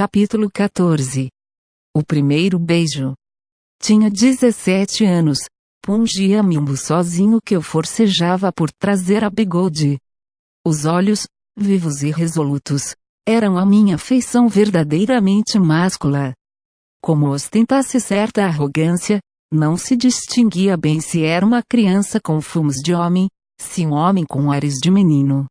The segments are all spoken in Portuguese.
Capítulo 14. O primeiro beijo. Tinha 17 anos. Pungia-me um sozinho que eu forcejava por trazer a bigode. Os olhos, vivos e resolutos, eram a minha feição verdadeiramente máscula. Como ostentasse certa arrogância, não se distinguia bem se era uma criança com fumos de homem, se um homem com ares de menino.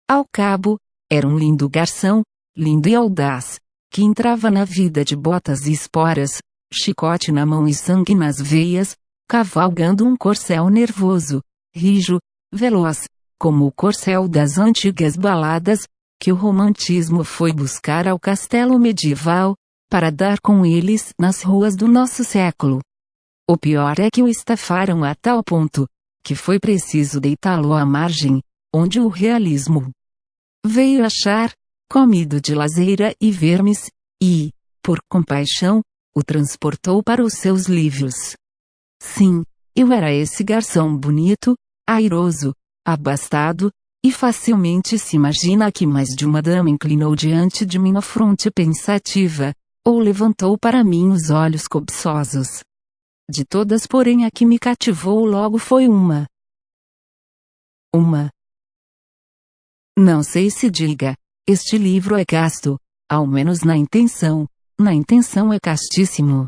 Ao cabo, era um lindo garçom, lindo e audaz, que entrava na vida de botas e esporas, chicote na mão e sangue nas veias, cavalgando um corcel nervoso, rijo, veloz, como o corcel das antigas baladas, que o romantismo foi buscar ao castelo medieval, para dar com eles nas ruas do nosso século. O pior é que o estafaram a tal ponto, que foi preciso deitá-lo à margem, onde o realismo veio achar, comido de lazeira e vermes, e, por compaixão, o transportou para os seus livros. Sim, eu era esse garçom bonito, airoso, abastado, e facilmente se imagina que mais de uma dama inclinou diante de minha fronte pensativa, ou levantou para mim os olhos cobiçosos. De todas, porém, a que me cativou logo foi uma. Não sei se diga, este livro é casto, ao menos na intenção é castíssimo.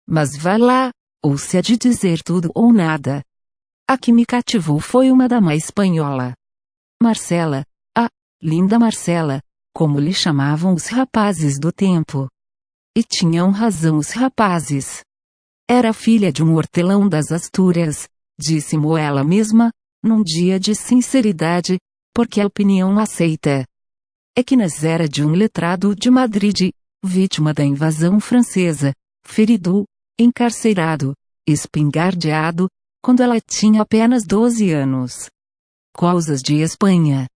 Mas vá lá, ou se há de dizer tudo ou nada. A que me cativou foi uma dama espanhola. Marcela, a linda Marcela, como lhe chamavam os rapazes do tempo. E tinham razão os rapazes. Era filha de um hortelão das Astúrias, disse-mo ela mesma, num dia de sinceridade, porque a opinião aceita é que nascera de um letrado de Madrid, vítima da invasão francesa, ferido, encarcerado, espingardeado, quando ela tinha apenas 12 anos. Coisas de Espanha.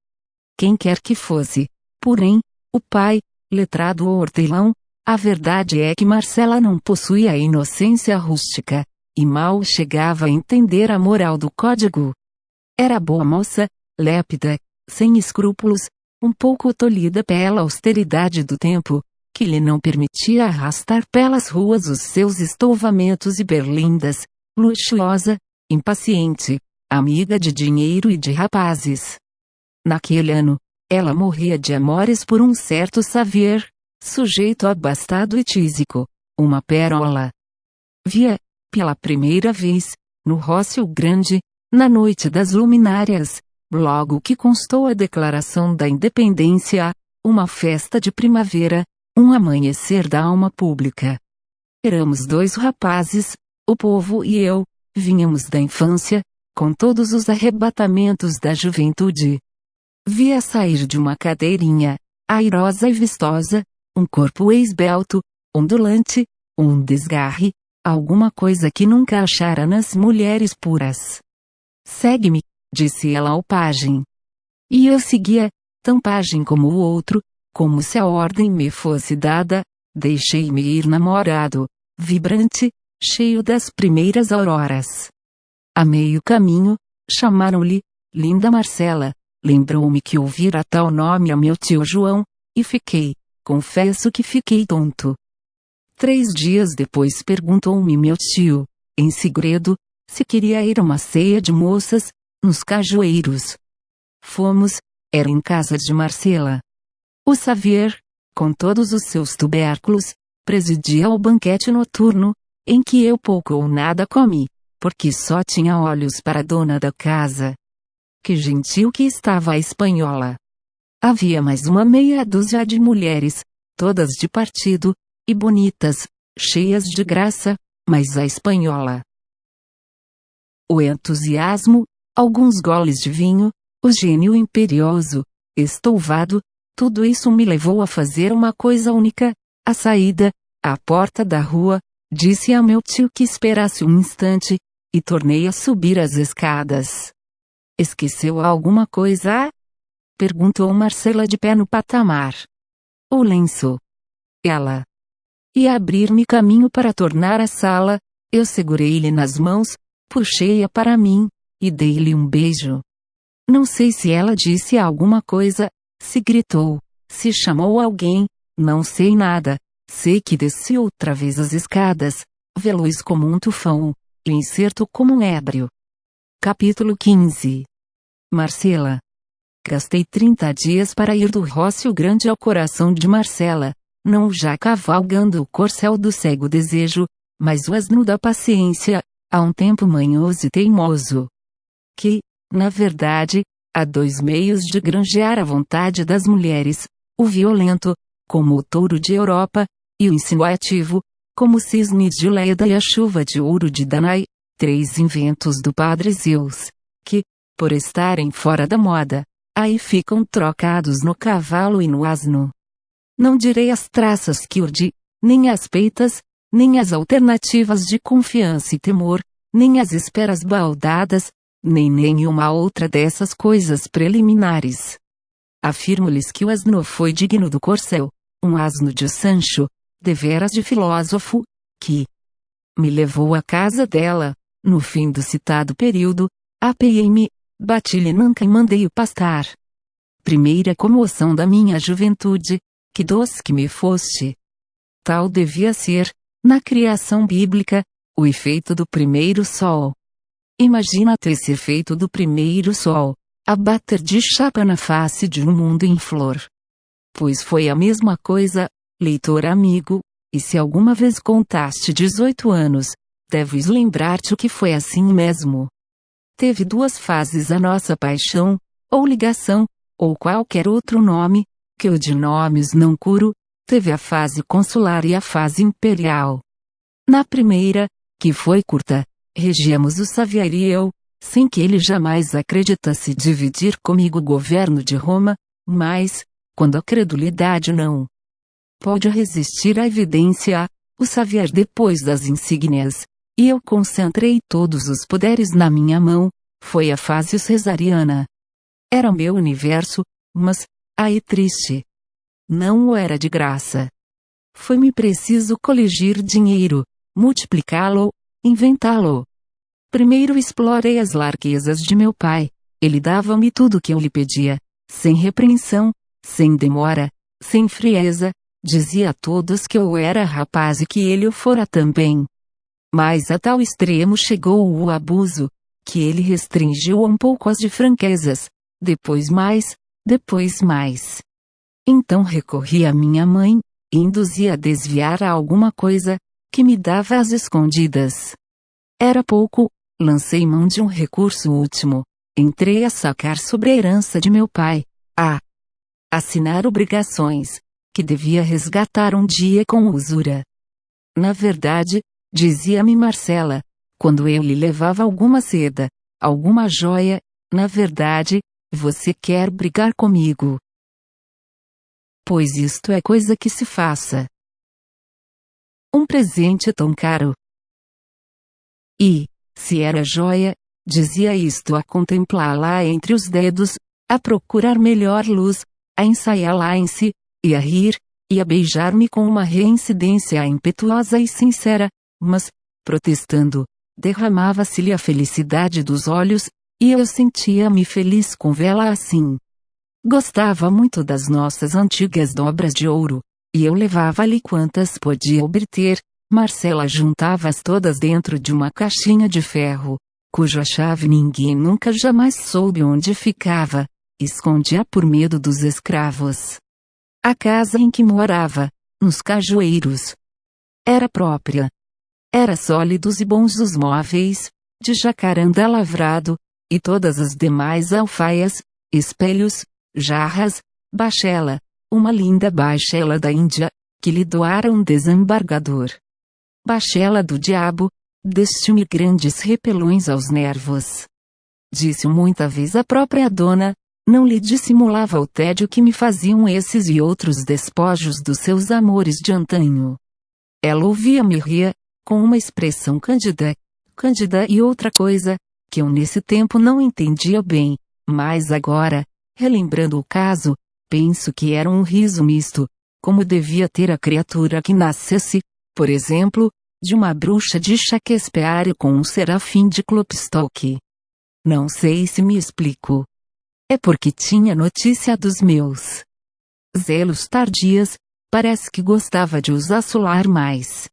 Quem quer que fosse, porém, o pai, letrado ou hortelão, a verdade é que Marcela não possuía a inocência rústica, e mal chegava a entender a moral do código. Era boa moça, lépida, sem escrúpulos, um pouco tolhida pela austeridade do tempo, que lhe não permitia arrastar pelas ruas os seus estouvamentos e berlindas, luxuosa, impaciente, amiga de dinheiro e de rapazes. Naquele ano, ela morria de amores por um certo Xavier, sujeito abastado e tísico, uma pérola. Via, pela primeira vez, no Rócio Grande, na noite das luminárias, logo que constou a Declaração da Independência, uma festa de primavera, um amanhecer da alma pública. Éramos dois rapazes, o povo e eu, vínhamos da infância, com todos os arrebatamentos da juventude. Via sair de uma cadeirinha, airosa e vistosa, um corpo esbelto, ondulante, um desgarre, alguma coisa que nunca achara nas mulheres puras. Segue-me, disse ela ao pajem. E eu seguia, tão pajem como o outro, como se a ordem me fosse dada, deixei-me ir namorado, vibrante, cheio das primeiras auroras. A meio caminho, chamaram-lhe, linda Marcela, lembrou-me que ouvira tal nome a meu tio João, e confesso que fiquei tonto. 3 dias depois perguntou-me meu tio, em segredo, se queria ir a uma ceia de moças, nos cajueiros. Fomos, era em casa de Marcela. O Xavier, com todos os seus tubérculos, presidia o banquete noturno, em que eu pouco ou nada comi, porque só tinha olhos para a dona da casa. Que gentil que estava a espanhola! Havia mais uma meia dúzia de mulheres, todas de partido, e bonitas, cheias de graça, mas a espanhola. O entusiasmo, alguns goles de vinho, o gênio imperioso, estouvado, tudo isso me levou a fazer uma coisa única, a saída, à porta da rua, disse a meu tio que esperasse um instante, e tornei a subir as escadas. Esqueceu alguma coisa? Perguntou Marcela de pé no patamar. O lenço. Ela. E abrir-me caminho para tornar à sala, eu segurei-lhe nas mãos, puxei-a para mim, e dei-lhe um beijo. Não sei se ela disse alguma coisa, se gritou, se chamou alguém, não sei nada, sei que desci outra vez as escadas, veloz como um tufão, e incerto como um ébrio. Capítulo 15. Marcela. Gastei 30 dias para ir do Rócio Grande ao coração de Marcela, não já cavalgando o corcel do cego desejo, mas o asno da paciência, há um tempo manhoso e teimoso. Que, na verdade, há dois meios de granjear a vontade das mulheres: o violento, como o touro de Europa, e o insinuativo, como o cisne de Leda e a chuva de ouro de Danae, três inventos do padre Zeus, que, por estarem fora da moda, aí ficam trocados no cavalo e no asno. Não direi as traças que urdi, nem as peitas, nem as alternativas de confiança e temor, nem as esperas baldadas, nem nenhuma outra dessas coisas preliminares. Afirmo-lhes que o asno foi digno do corcel, um asno de Sancho, deveras de filósofo, que me levou à casa dela, no fim do citado período, apeei-me, bati-lhe nanca e mandei-o pastar. Primeira comoção da minha juventude, que doce que me foste. Tal devia ser, na criação bíblica, o efeito do primeiro sol. Imagina-te esse efeito do primeiro sol, a bater de chapa na face de um mundo em flor. Pois foi a mesma coisa, leitor amigo, e se alguma vez contaste 18 anos, deves lembrar-te que foi assim mesmo. Teve duas fases a nossa paixão, ou ligação, ou qualquer outro nome, que eu de nomes não curo, teve a fase consular e a fase imperial. Na primeira, que foi curta, regíamos o Xavier e eu, sem que ele jamais acreditasse dividir comigo o governo de Roma, mas, quando a credulidade não pode resistir à evidência, o Xavier depois das insígnias, e eu concentrei todos os poderes na minha mão, foi a fase cesariana. Era o meu universo, mas, ai triste, não o era de graça. Foi-me preciso coligir dinheiro, multiplicá-lo, inventá-lo. Primeiro explorei as larguezas de meu pai, ele dava-me tudo o que eu lhe pedia, sem repreensão, sem demora, sem frieza, dizia a todos que eu era rapaz e que ele o fora também. Mas a tal extremo chegou o abuso, que ele restringiu um pouco as de franquezas, depois mais, depois mais. Então recorri à minha mãe, e induzi a desviar a alguma coisa, que me dava às escondidas. Era pouco, lancei mão de um recurso último, entrei a sacar sobre a herança de meu pai, a assinar obrigações, que devia resgatar um dia com usura. Na verdade, dizia-me Marcela, quando eu lhe levava alguma seda, alguma joia, na verdade, você quer brigar comigo? Pois isto é coisa que se faça. Um presente tão caro. E, se era joia, dizia isto a contemplá-la entre os dedos, a procurar melhor luz, a ensaiá-la em si, e a rir, e a beijar-me com uma reincidência impetuosa e sincera, mas, protestando, derramava-se-lhe a felicidade dos olhos, e eu sentia-me feliz com vê-la assim. Gostava muito das nossas antigas dobras de ouro, e eu levava-lhe quantas podia obter. Marcela juntava-as todas dentro de uma caixinha de ferro, cuja chave ninguém nunca jamais soube onde ficava, escondia por medo dos escravos. A casa em que morava, nos Cajueiros, era própria. Era sólidos e bons os móveis, de jacarandá lavrado, e todas as demais alfaias, espelhos, jarras, bachela, uma linda bachela da Índia, que lhe doara um desembargador. Bachela do diabo, deste-me grandes repelões aos nervos. Disse-o muita vez a própria dona, não lhe dissimulava o tédio que me faziam esses e outros despojos dos seus amores de antanho. Ela ouvia-me rir, com uma expressão cândida e outra coisa, que eu nesse tempo não entendia bem, mas agora, relembrando o caso, penso que era um riso misto, como devia ter a criatura que nascesse, por exemplo, de uma bruxa de Shakespeare com um serafim de Klopstock. Não sei se me explico. É porque tinha notícia dos meus zelos tardias, parece que gostava de os assolar mais.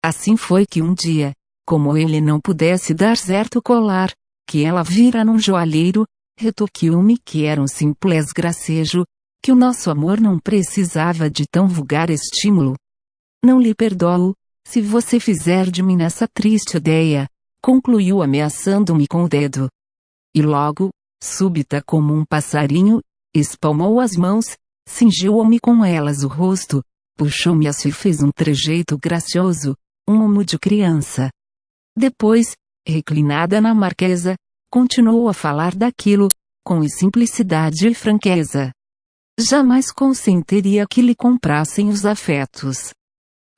Assim foi que um dia, como ele não pudesse dar certo colar, que ela vira num joalheiro, retoquiu-me que era um simples gracejo, que o nosso amor não precisava de tão vulgar estímulo. Não lhe perdoo, se você fizer de mim essa triste ideia, concluiu ameaçando-me com o dedo. E logo, súbita como um passarinho, espalmou as mãos, cingiu-me com elas o rosto, puxou-me assim e fez um trejeito gracioso, um mumu de criança. Depois, reclinada na marquesa, continuou a falar daquilo, com simplicidade e franqueza. Jamais consentiria que lhe comprassem os afetos.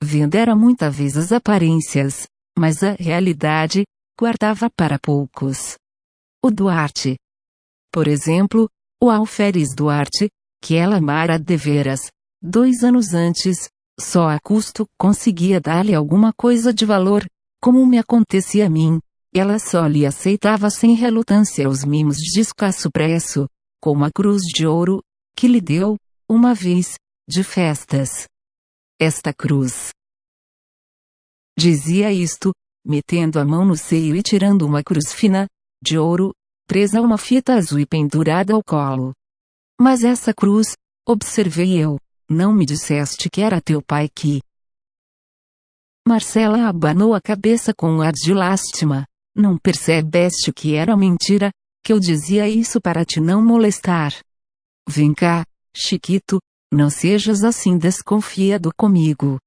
Vendera muitas vezes as aparências, mas a realidade, guardava para poucos. O Duarte. Por exemplo, o Alferes Duarte, que ela amara deveras, 2 anos antes, só a custo conseguia dar-lhe alguma coisa de valor, como me acontecia a mim, ela só lhe aceitava sem relutância os mimos de escasso preço, como a cruz de ouro, que lhe deu, uma vez, de festas. Esta cruz. Dizia isto, metendo a mão no seio e tirando uma cruz fina, de ouro, presa a uma fita azul e pendurada ao colo. Mas essa cruz, observei eu, não me disseste que era teu pai que... Marcela abanou a cabeça com um ar de lástima. Não percebeste que era mentira, que eu dizia isso para te não molestar? Vem cá, Chiquito, não sejas assim desconfiado comigo.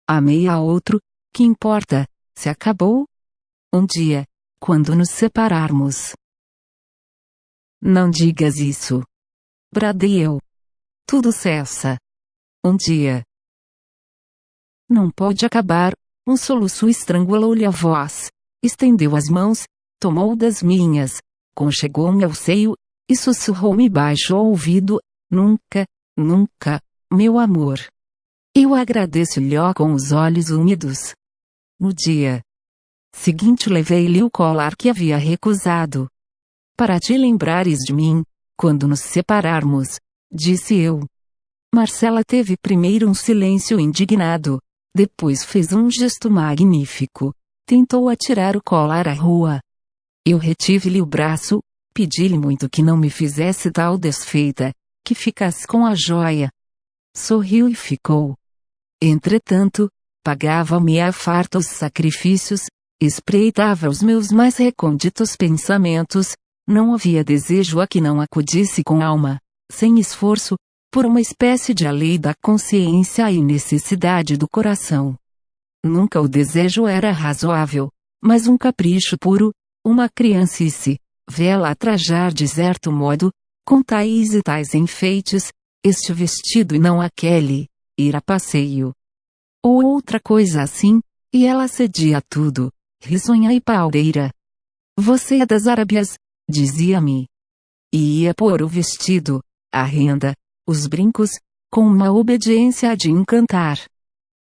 Amei a outro, que importa, se acabou? Um dia, quando nos separarmos. Não digas isso. Bradei eu. Tudo cessa. Um dia. Não pode acabar, um soluço estrangulou-lhe a voz. Estendeu as mãos, tomou das minhas, conchegou-me ao seio, e sussurrou-me baixo ao ouvido, nunca, nunca, meu amor. Eu agradeço-lhe com os olhos úmidos. No dia seguinte levei-lhe o colar que havia recusado. Para te lembrares de mim, quando nos separarmos, disse eu. Marcela teve primeiro um silêncio indignado, depois fez um gesto magnífico. Tentou atirar o colar à rua. Eu retive-lhe o braço, pedi-lhe muito que não me fizesse tal desfeita, que ficasse com a joia. Sorriu e ficou. Entretanto, pagava-me a farta os sacrifícios, espreitava os meus mais recônditos pensamentos, não havia desejo a que não acudisse com alma, sem esforço, por uma espécie de lei da consciência e necessidade do coração. Nunca o desejo era razoável, mas um capricho puro, uma criancice, vê-la trajar de certo modo, com tais e tais enfeites, este vestido e não aquele, ir a passeio. Ou outra coisa assim, e ela cedia a tudo, risonha e paureira. Você é das Arábias, dizia-me. E ia pôr o vestido, a renda, os brincos, com uma obediência de encantar.